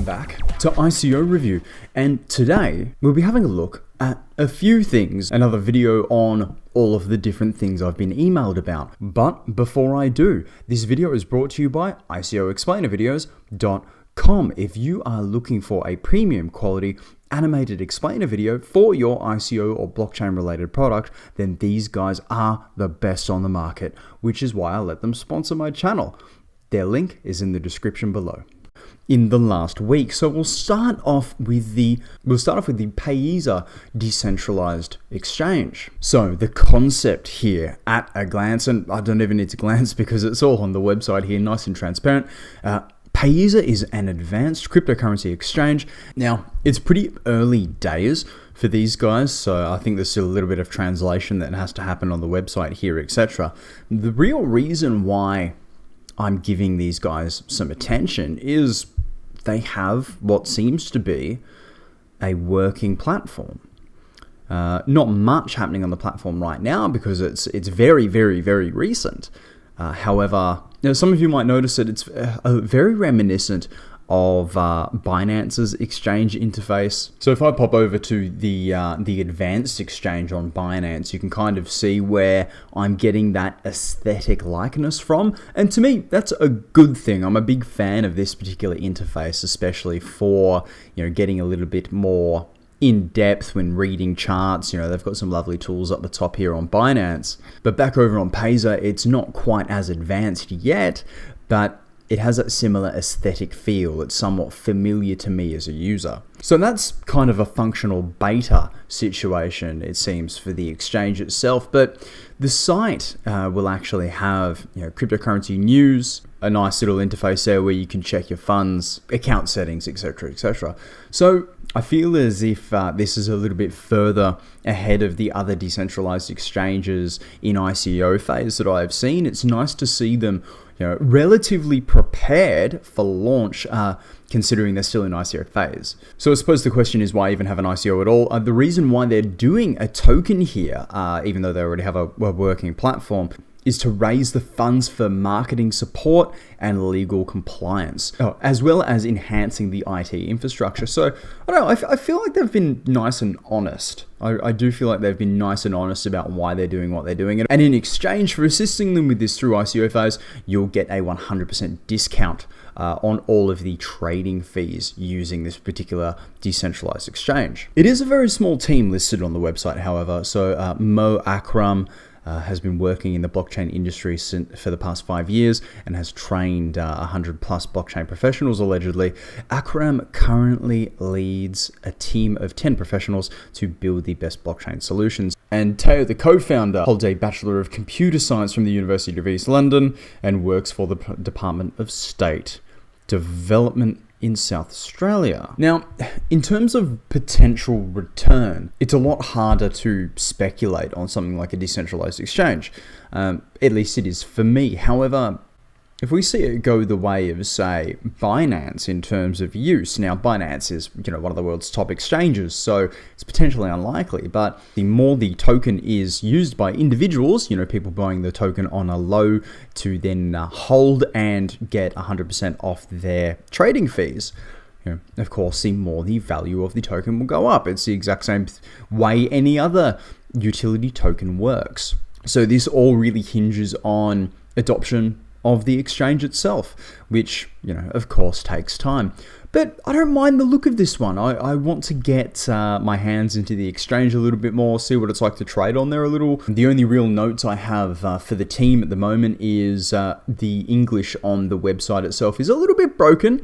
back to ICO Review, and today we'll be having a look at a few things, another video on all of the different things I've been emailed about. But before I do, this video is brought to you by ICOexplainervideos.com. If you are looking for a premium quality animated explainer video for your ICO or blockchain related product, then these guys are the best on the market, which is why I let them sponsor my channel. Their link is in the description below. In the last week, so we'll start off with the Payza decentralized exchange. So the concept here at a glance, and I don't even need to glance because it's all on the website here, nice and transparent. Payza is an advanced cryptocurrency exchange. Now, it's pretty early days for these guys, so I think there's still a little bit of translation that has to happen on the website here, etc. The real reason why I'm giving these guys some attention is they have what seems to be a working platform. Not much happening on the platform right now because it's very, very, very recent. However, some of you might notice that it's very reminiscent of Binance's exchange interface. So if I pop over to the advanced exchange on Binance, you can kind of see where I'm getting that aesthetic likeness from. And to me, that's a good thing. I'm a big fan of this particular interface, especially for, getting a little bit more in depth when reading charts. They've got some lovely tools up the top here on Binance. But back over on Payza, it's not quite as advanced yet, but it has that similar aesthetic feel. It's somewhat familiar to me as a user. So that's kind of a functional beta situation, it seems, for the exchange itself. But the site will actually have cryptocurrency news, a nice little interface there where you can check your funds, account settings, etc., etc. So I feel as if this is a little bit further ahead of the other decentralized exchanges in ICO phase that I've seen. It's nice to see them relatively prepared for launch, considering they're still in ICO phase. So I suppose the question is, why even have an ICO at all? The reason why they're doing a token here, even though they already have a working platform, is to raise the funds for marketing support and legal compliance, as well as enhancing the IT infrastructure. So I don't know, I feel like they've been nice and honest. I do feel like they've been nice and honest about why they're doing what they're doing. And in exchange for assisting them with this through ICO phase, you'll get a 100% discount on all of the trading fees using this particular decentralized exchange. It is a very small team listed on the website, however. So Mo Akram has been working in the blockchain industry for the past 5 years and has trained 100 plus blockchain professionals allegedly. Akram currently leads a team of 10 professionals to build the best blockchain solutions. And Teo, the co-founder, holds a Bachelor of Computer Science from the University of East London and works for the Department of State Development in South Australia. Now, in terms of potential return, it's a lot harder to speculate on something like a decentralized exchange. At least it is for me. However, if we see it go the way of, say, Binance in terms of use, now Binance is, one of the world's top exchanges, so it's potentially unlikely, but the more the token is used by individuals, people buying the token on a low to then hold and get 100% off their trading fees, of course, the more the value of the token will go up. It's the exact same way any other utility token works. So this all really hinges on adoption of the exchange itself, which, of course takes time. But I don't mind the look of this one. I want to get my hands into the exchange a little bit more, see what it's like to trade on there a little. The only real notes I have for the team at the moment is the English on the website itself is a little bit broken.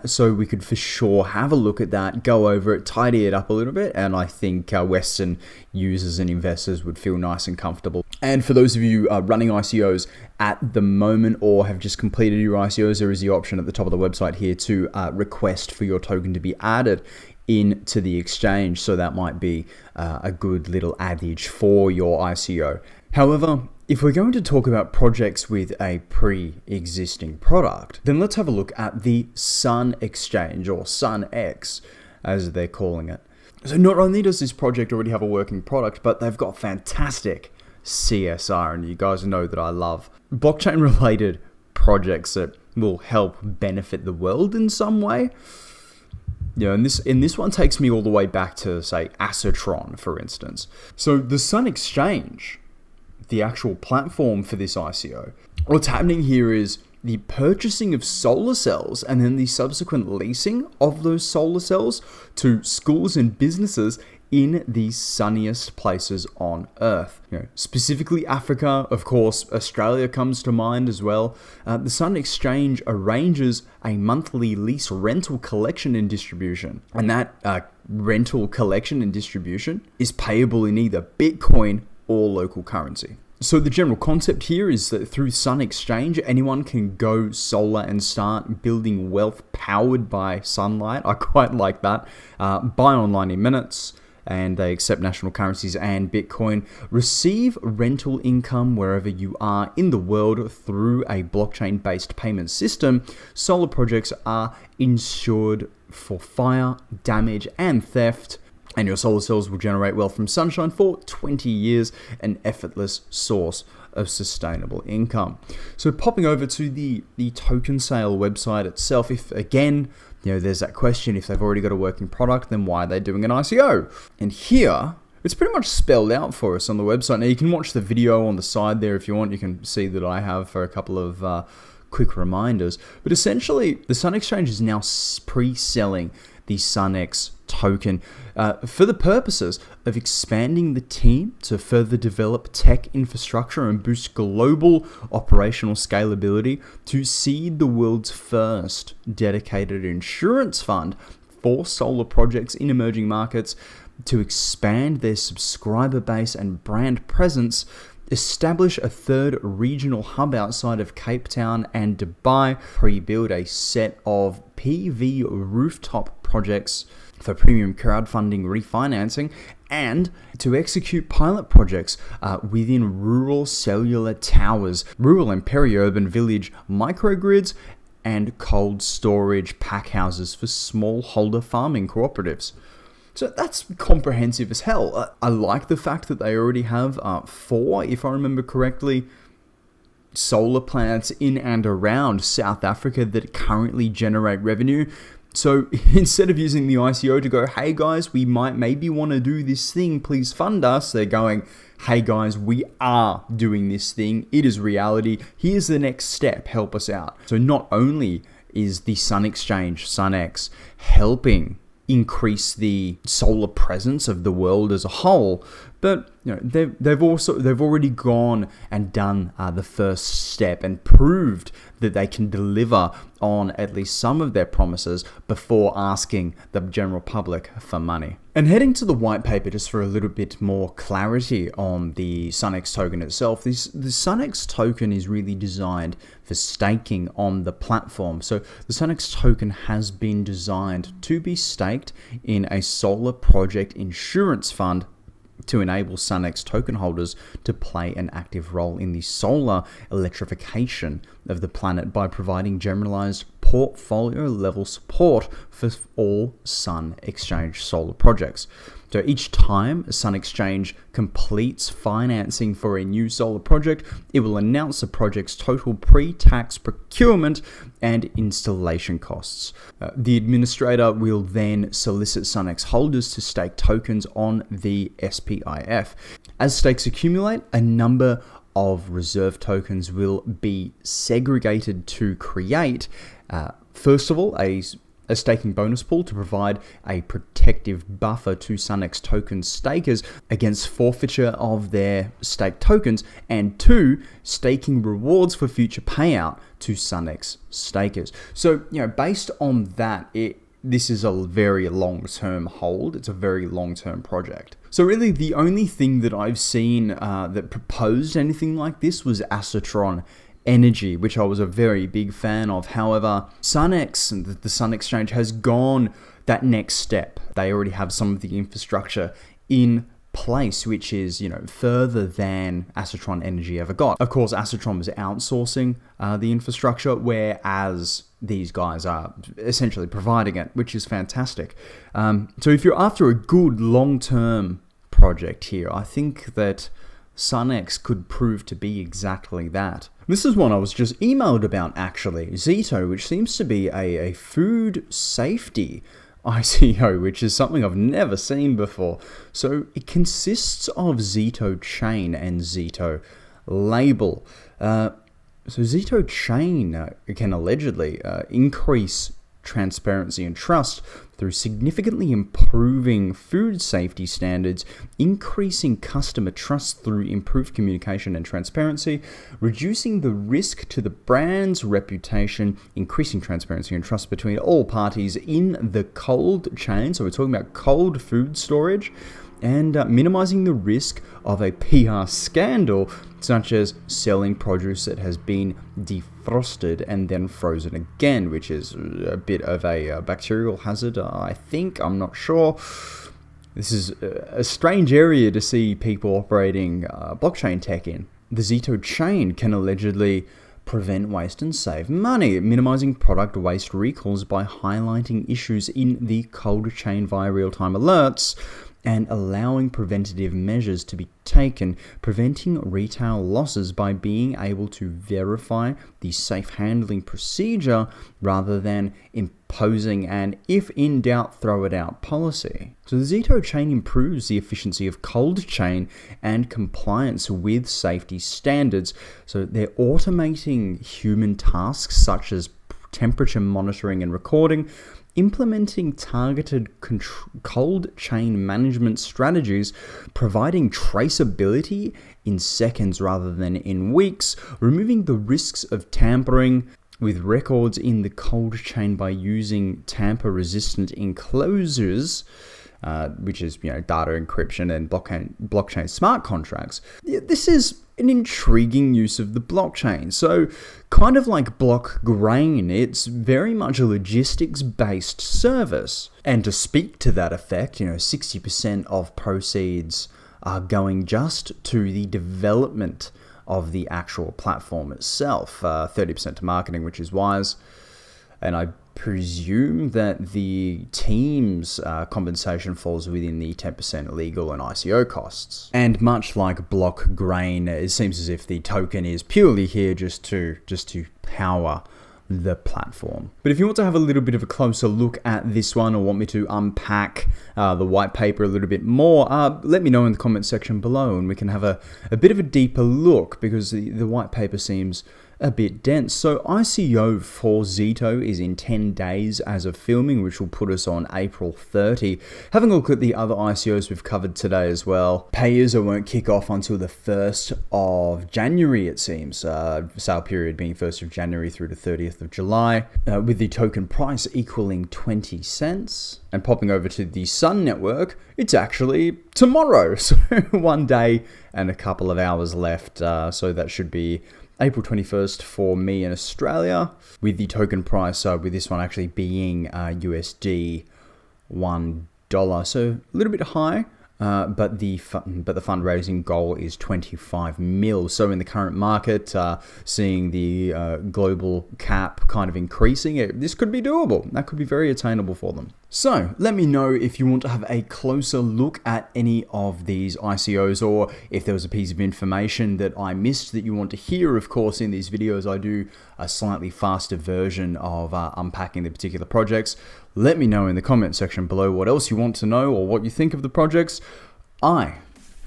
So we could for sure have a look at that, go over it, tidy it up a little bit. And I think Western users and investors would feel nice and comfortable. And for those of you running ICOs at the moment or have just completed your ICOs, there is the option at the top of the website here to request for your token to be added into the exchange. So that might be a good little adage for your ICO. However, if we're going to talk about projects with a pre-existing product, then let's have a look at the Sun Exchange, or SunX as they're calling it. So not only does this project already have a working product, but they've got fantastic CSR, and you guys know that I love blockchain related projects that will help benefit the world in some way. And this one takes me all the way back to, say, Assetron, for instance. So the Sun Exchange, the actual platform for this ICO, what's happening here is the purchasing of solar cells and then the subsequent leasing of those solar cells to schools and businesses in the sunniest places on Earth. Specifically Africa, of course, Australia comes to mind as well. The Sun Exchange arranges a monthly lease rental collection and distribution. And that rental collection and distribution is payable in either Bitcoin or local currency. So the general concept here is that through Sun Exchange, anyone can go solar and start building wealth powered by sunlight. I quite like that. Buy online in minutes, and they accept national currencies and Bitcoin. Receive rental income wherever you are in the world through a blockchain-based payment system. Solar projects are insured for fire, damage, and theft. And your solar cells will generate wealth from sunshine for 20 years, an effortless source of sustainable income. So popping over to the token sale website itself, if again, there's that question, if they've already got a working product, then why are they doing an ICO? And here, it's pretty much spelled out for us on the website. Now you can watch the video on the side there if you want. You can see that I have for a couple of quick reminders. But essentially, the Sun Exchange is now pre-selling the SunX token for the purposes of expanding the team to further develop tech infrastructure and boost global operational scalability, to seed the world's first dedicated insurance fund for solar projects in emerging markets, to expand their subscriber base and brand presence, establish a third regional hub outside of Cape Town and Dubai, pre-build a set of PV rooftop projects for premium crowdfunding refinancing, and to execute pilot projects within rural cellular towers, rural and peri-urban village microgrids, and cold storage pack houses for smallholder farming cooperatives. So that's comprehensive as hell. I like the fact that they already have 4, if I remember correctly, solar plants in and around South Africa that currently generate revenue. So instead of using the ICO to go, hey guys, we might maybe want to do this thing, please fund us, they're going, hey guys, we are doing this thing. It is reality. Here's the next step. Help us out. So not only is the Sun Exchange, SunX, helping increase the solar presence of the world as a whole, but they've already gone and done the first step and proved that they can deliver on at least some of their promises before asking the general public for money. And heading to the white paper, just for a little bit more clarity on the SunX token itself, the SunX token is really designed for staking on the platform. So the SunX token has been designed to be staked in a solar project insurance fund to enable SunX token holders to play an active role in the solar electrification of the planet by providing generalized portfolio level support for all Sun Exchange solar projects. So each time a Sun Exchange completes financing for a new solar project, it will announce the project's total pre-tax procurement and installation costs. The administrator will then solicit SunX holders to stake tokens on the SPIF. As stakes accumulate, a number of reserve tokens will be segregated to create, first of all, a staking bonus pool to provide a protective buffer to SunX token stakers against forfeiture of their staked tokens, and 2, staking rewards for future payout to SunX stakers. So, based on that, this is a very long-term hold. It's a very long-term project. So really, the only thing that I've seen that proposed anything like this was Assetron Energy, which I was a very big fan of. However, SunX and the Sun Exchange has gone that next step. They already have some of the infrastructure in place, which is, further than Assetron Energy ever got. Of course, Assetron was outsourcing the infrastructure, whereas these guys are essentially providing it, which is fantastic. So if you're after a good long-term project here, I think that SunX could prove to be exactly that. This is one I was just emailed about, actually. Zito, which seems to be a food safety ICO, which is something I've never seen before. So it consists of Zito Chain and Zito Label. So Zito Chain can allegedly increase transparency and trust through significantly improving food safety standards, increasing customer trust through improved communication and transparency, reducing the risk to the brand's reputation, increasing transparency and trust between all parties in the cold chain. So we're talking about cold food storage, and minimizing the risk of a PR scandal, such as selling produce that has been defrosted and then frozen again, which is a bit of a bacterial hazard, I think. I'm not sure. This is a strange area to see people operating blockchain tech in. The Zito chain can allegedly prevent waste and save money, minimizing product waste recalls by highlighting issues in the cold chain via real-time alerts, and allowing preventative measures to be taken, preventing retail losses by being able to verify the safe handling procedure rather than imposing an if in doubt throw it out policy. So the Zito chain improves the efficiency of cold chain and compliance with safety standards. So they're automating human tasks such as temperature monitoring and recording, implementing targeted cold chain management strategies, providing traceability in seconds rather than in weeks, removing the risks of tampering with records in the cold chain by using tamper-resistant enclosures, which is data encryption and blockchain smart contracts. This is an intriguing use of the blockchain. So kind of like Blockgrain, it's very much a logistics-based service. And to speak to that effect, 60% of proceeds are going just to the development of the actual platform itself, 30% to marketing, which is wise. And I presume that the team's compensation falls within the 10% legal and ICO costs. And much like Blockgrain, it seems as if the token is purely here just to power the platform. But if you want to have a little bit of a closer look at this one, or want me to unpack the white paper a little bit more, let me know in the comment section below, and we can have a bit of a deeper look, because the white paper seems a bit dense. So ICO for Zito is in 10 days as of filming, which will put us on April 30. Having a look at the other ICOs we've covered today as well. Pay-as-you won't kick off until the 1st of January, it seems. Sale period being 1st of January through to 30th of July, with the token price equaling 20 cents. And popping over to the Sun Network, it's actually tomorrow. So 1 day and a couple of hours left. So that should be April 21st for me in Australia, with the token price with this one actually being USD $1. So a little bit high, but the fundraising goal is 25 mil. So in the current market, seeing the global cap kind of increasing, this could be doable. That could be very attainable for them. So let me know if you want to have a closer look at any of these ICOs, or if there was a piece of information that I missed that you want to hear. Of course, in these videos, I do a slightly faster version of unpacking the particular projects. Let me know in the comment section below what else you want to know or what you think of the projects. I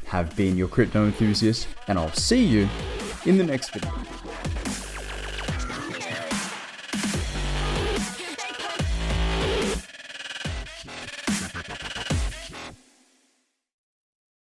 have been your crypto enthusiast, and I'll see you in the next video.